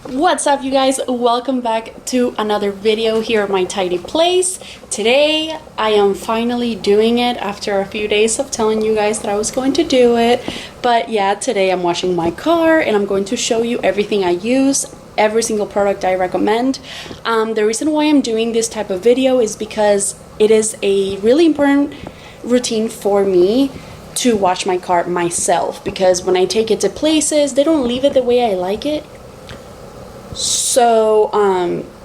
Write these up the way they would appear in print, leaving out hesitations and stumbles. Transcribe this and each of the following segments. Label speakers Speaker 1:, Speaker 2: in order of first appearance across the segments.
Speaker 1: What's up, you guys? Welcome back to another video here at my tidy place. Today I am finally doing it after a few days of telling you guys that I was going to do it. But yeah, today I'm washing my car and I'm going to show you everything I use, every single product I recommend. The reason why I'm doing this type of video is because it is a really important routine for me to wash my car myself, because when I take it to places, they don't leave it the way I like it. So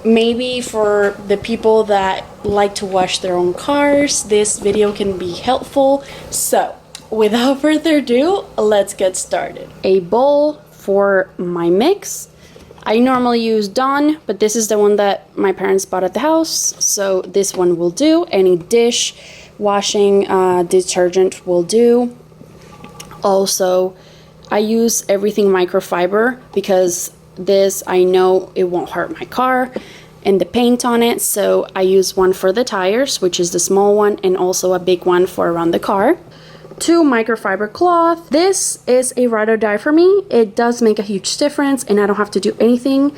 Speaker 1: maybe for the people that like to wash their own cars, this video can be helpful. So without further ado, let's get started. A bowl for my mix. I normally use Dawn, but this is the one that my parents bought at the house, so this one will do. Any dish washing detergent will do. Also, I use everything microfiber because this, I know it won't hurt my car and the paint on it, so I use one for the tires, which is the small one, and also a big one for around the car. 2 microfiber cloth. This is a ride or die for me. It does make a huge difference and I don't have to do anything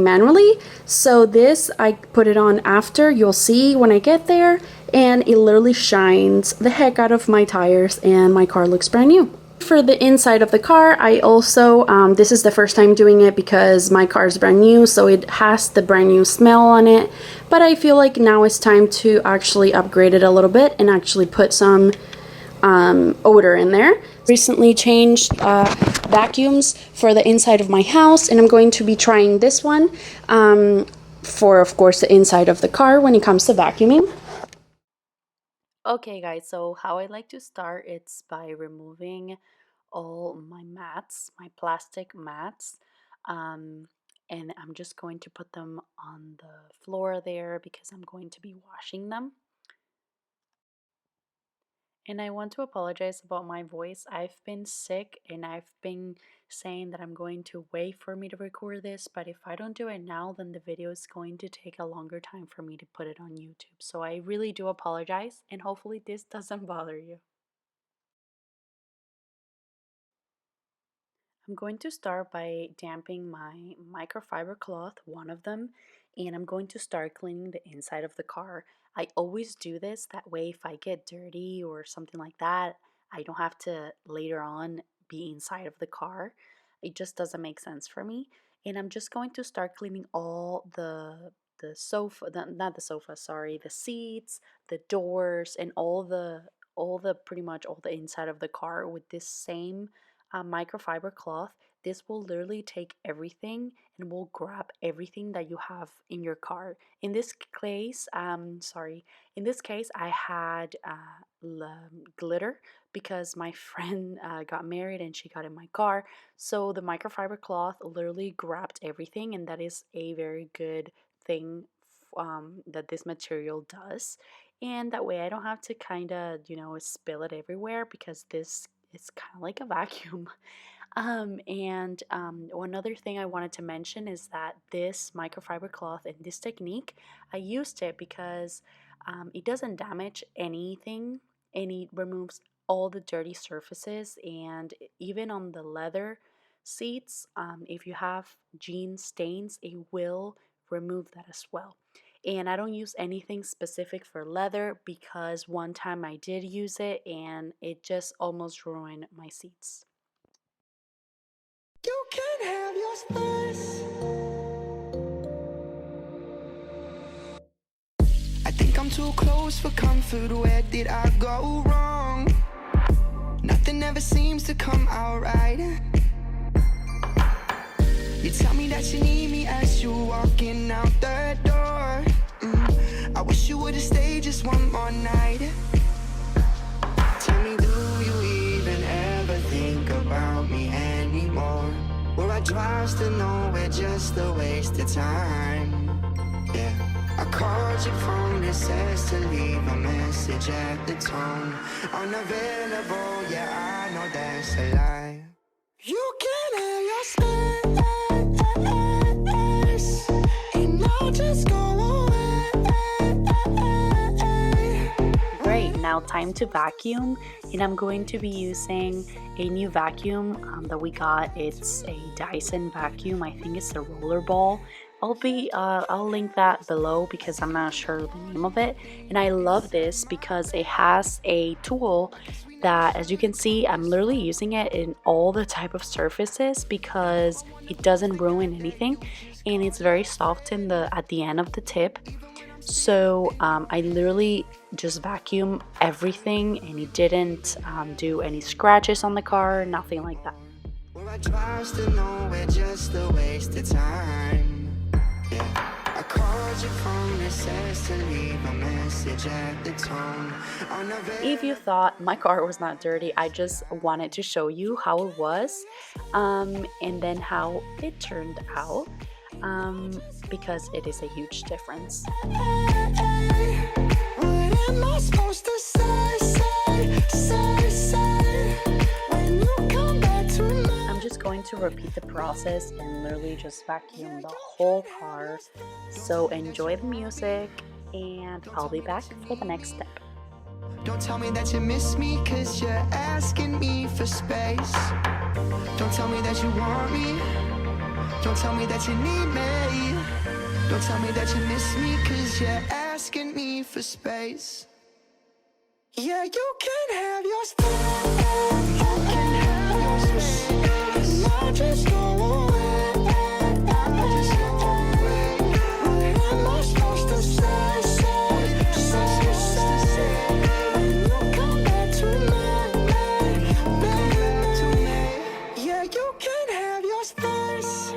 Speaker 1: manually. So this, I put it on after, you'll see when I get there, and it literally shines the heck out of my tires and my car looks brand new. For the inside of the car, I also, this is the first time doing it because my car is brand new, so it has the brand new smell on it, but I feel like now it's time to actually upgrade it a little bit and actually put some odor in there. Recently changed vacuums for the inside of my house, and I'm going to be trying this one for, of course, the inside of the car when it comes to vacuuming. Okay guys, so how I like to start, it's by removing all my mats, my plastic mats, and I'm just going to put them on the floor there because I'm going to be washing them. And I want to apologize about my voice. I've been sick and I've been saying that I'm going to wait for me to record this, but if I don't do it now, then the video is going to take a longer time for me to put it on YouTube. So I really do apologize, and hopefully this doesn't bother you. I'm going to start by damping my microfiber cloth, one of them, and I'm going to start cleaning the inside of the car. I always do this, that way if I get dirty or something like that, I don't have to later on be inside of the car. It just doesn't make sense for me. And I'm just going to start cleaning all the sofa, not the sofa, sorry, the seats, the doors, and all the pretty much all the inside of the car with this same microfiber cloth. This will literally take everything and will grab everything that you have in your car. In this case, in this case, I had glitter because my friend got married and she got in my car. So the microfiber cloth literally grabbed everything, and that is a very good thing that this material does. And that way I don't have to kind of, spill it everywhere, because this it's kind of like a vacuum. One other thing I wanted to mention is that this microfiber cloth and this technique, I used it because it doesn't damage anything, and it removes all the dirty surfaces, and even on the leather seats, if you have jean stains, it will remove that as well. And I don't use anything specific for leather because one time I did use it and it just almost ruined my seats.
Speaker 2: You can have your space. I think I'm too close for comfort. Where did I go wrong? Nothing ever seems to come out right. You tell me that you need me as you're walking out the door. I wish you would've stayed just one more night. Tell me, do you even ever think about me anymore? Where I drive to nowhere, just a waste of time. Yeah, I called your phone, it says to leave a message at the tone. Unavailable, yeah, I know that's a lie. You can have your space, and I'll just go away.
Speaker 1: Great, now time to vacuum, and I'm going to be using a new vacuum that we got. It's a Dyson vacuum. I think it's a rollerball. I'll link that below because I'm not sure the name of it. And I love this because it has a tool that, as you can see, I'm literally using it in all the type of surfaces because it doesn't ruin anything, and it's very soft at the end of the tip. So I literally just vacuum everything, and it didn't do any scratches on the car, nothing like that.
Speaker 2: Where I drive still nowhere, just a waste of time. Yeah. I called your phone, it says to leave a message at the tone.
Speaker 1: If you thought my car was not dirty, I just wanted to show you how it was, and then how it turned out, because it is a huge difference.
Speaker 2: What am I supposed to say when you come back to me?
Speaker 1: I'm just going to repeat the process and literally just vacuum the whole car. So enjoy the music, and I'll be back for the next step.
Speaker 2: Don't tell me that you miss me, cause you're asking me for space. Don't tell me that you want me. Don't tell me that you need me. Don't tell me that you miss me, cause you're asking me for space. Yeah, you can have your space. You can have your space. I'll just go away. I'll just go away. What am I supposed to say? When you come back to me. Yeah, you can have your space.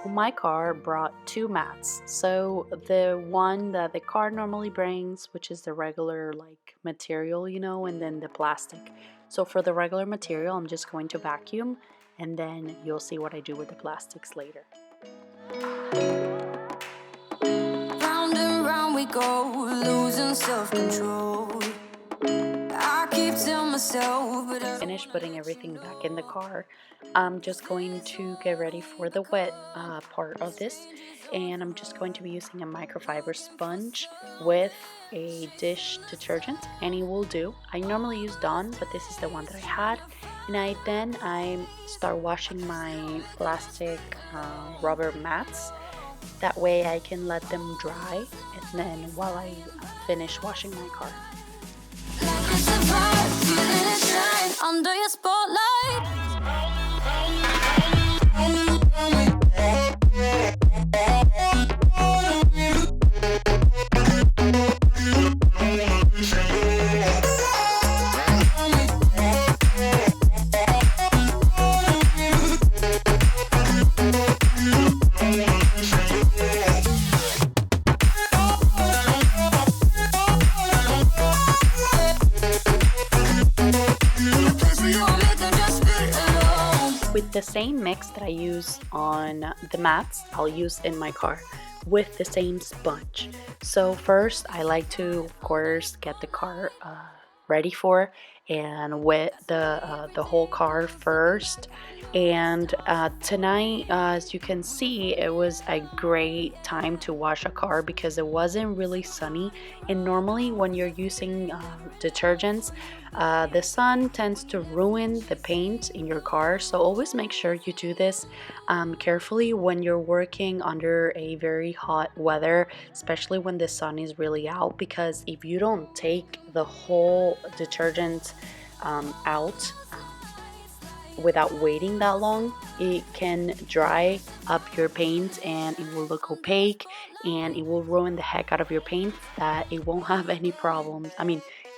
Speaker 1: My car brought two mats. So the one that the car normally brings, which is the regular like material, you know, and then the plastic. So for the regular material, I'm just going to vacuum, and then you'll see what I do with the plastics later.
Speaker 2: Round and round we go, losing self-control. I keep telling myself, but I
Speaker 1: Finish putting everything back in the car. I'm just going to get ready for the wet part of this, and I'm just going to be using a microfiber sponge with a dish detergent, and it will do. I normally use Dawn, but this is the one that I had, and I start washing my plastic rubber mats. That way I can let them dry, and then while I finish washing my car.
Speaker 2: like a surprise, feeling it shine under your spotlight.
Speaker 1: With the same mix that I use on the mats, I'll use in my car with the same sponge. So first I like to, of course, get the car ready for and wet the whole car first. And tonight, as you can see, it was a great time to wash a car because it wasn't really sunny, and normally when you're using detergents, the sun tends to ruin the paint in your car. So always make sure you do this carefully when you're working under a very hot weather, especially when the sun is really out, because if you don't take the whole detergent out without waiting that long, it can dry up your paint and it will look opaque, and it will ruin the heck out of your paint that it won't have any problems.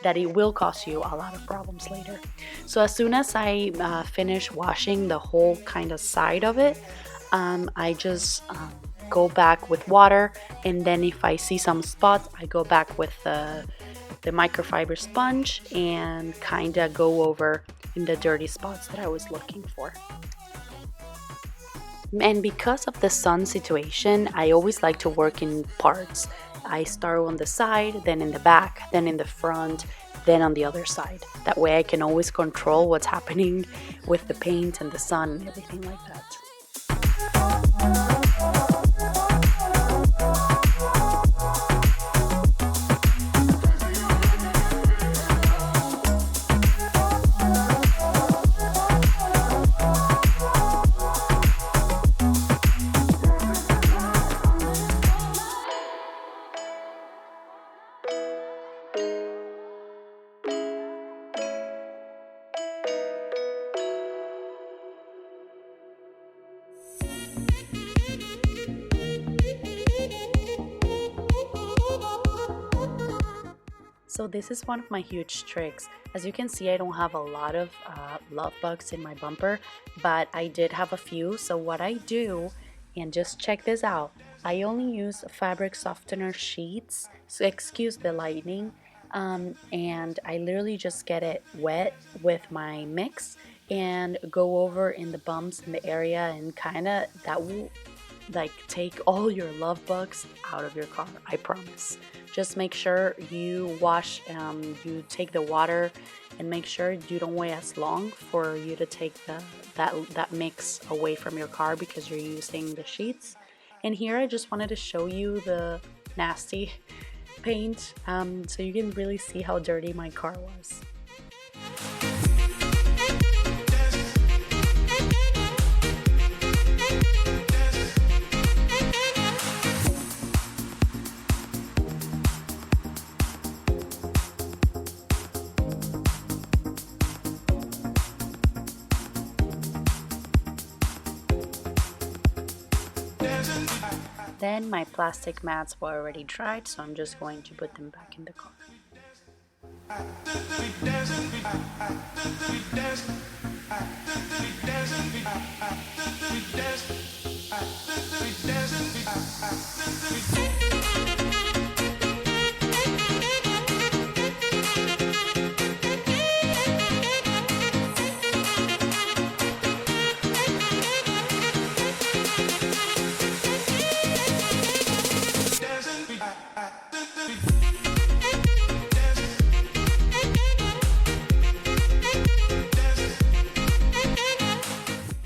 Speaker 1: That it will cause you a lot of problems later. So as soon as I finish washing the whole kind of side of it, I just go back with water, and then if I see some spots, I go back with the microfiber sponge and kind of go over in the dirty spots that I was looking for. And because of the sun situation, I always like to work in parts. I start on the side, then in the back, then in the front, then on the other side. That way I can always control what's happening with the paint and the sun and everything like that. So this is one of my huge tricks. As you can see, I don't have a lot of love bugs in my bumper, but I did have a few. So what I do, and just check this out, I only use fabric softener sheets, so excuse the lighting, and I literally just get it wet with my mix and go over in the bumps in the area, and kind of that will like take all your love bugs out of your car, I promise. Just make sure you wash, you take the water, and make sure you don't wait as long for you to take that mix away from your car because you're using the sheets. And here I just wanted to show you the nasty paint, so you can really see how dirty my car was. Then my plastic mats were already dried, so I'm just going to put them back in the car.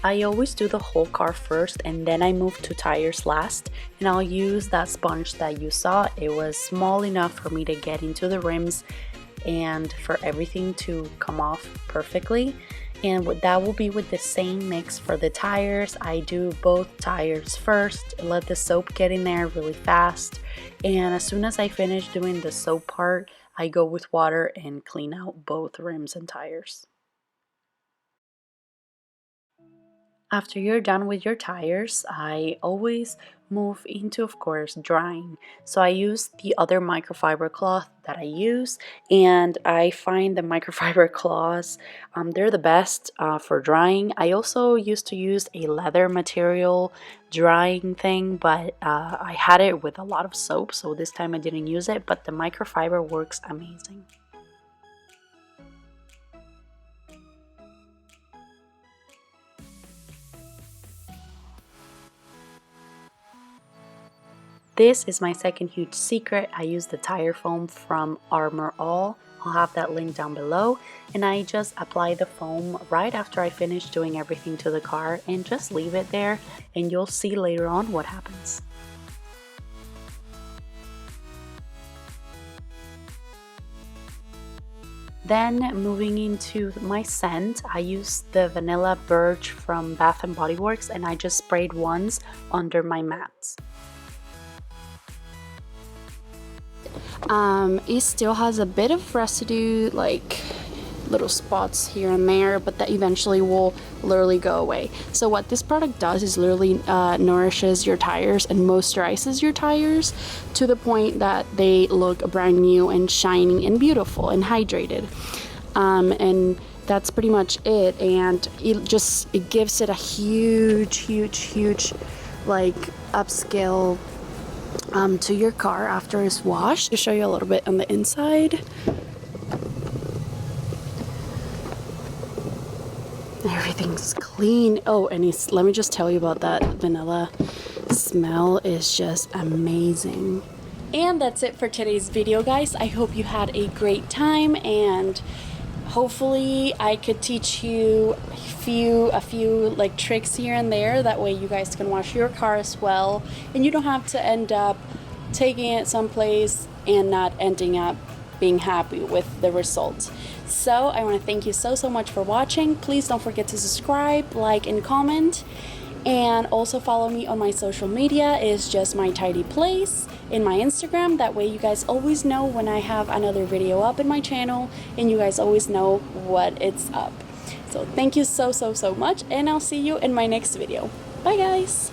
Speaker 1: I always do the whole car first, and then I move to tires last, and I'll use that sponge that you saw. It was small enough for me to get into the rims and for everything to come off perfectly. And that will be with the same mix for the tires. I do both tires first, let the soap get in there really fast, and as soon as I finish doing the soap part, I go with water and clean out both rims and tires. After you're done with your tires, I always move into, of course, drying. So I use the other microfiber cloth that I use, and I find the microfiber cloths, they're the best for drying. I also used to use a leather material drying thing, but I had it with a lot of soap, so this time I didn't use it, but the microfiber works amazing. This is my second huge secret. I use the tire foam from Armor All. I'll have that link down below, and I just apply the foam right after I finish doing everything to the car and just leave it there, and you'll see later on what happens. Then moving into my scent, I used the Vanilla Birch from Bath & Body Works, and I just sprayed once under my mats. It still has a bit of residue, like little spots here and there, but that eventually will literally go away. So what this product does is literally nourishes your tires and moisturizes your tires to the point that they look brand new and shiny and beautiful and hydrated. And that's pretty much it, and it gives it a huge like upscale to your car after it's washed. To show you a little bit on the inside, everything's clean. Oh, and let me just tell you about that vanilla smell, is just amazing. And that's it for today's video, guys. I hope you had a great time, and hopefully I could teach you a few like tricks here and there, that way you guys can wash your car as well, and you don't have to end up taking it someplace and not ending up being happy with the results. So I want to thank you so much for watching. Please don't forget to subscribe, like, and comment, and also follow me on my social media. Is just my tidy place in my Instagram. That way you guys always know when I have another video up in my channel, and you guys always know what it's up. So thank you so much, and I'll see you in my next video. Bye guys.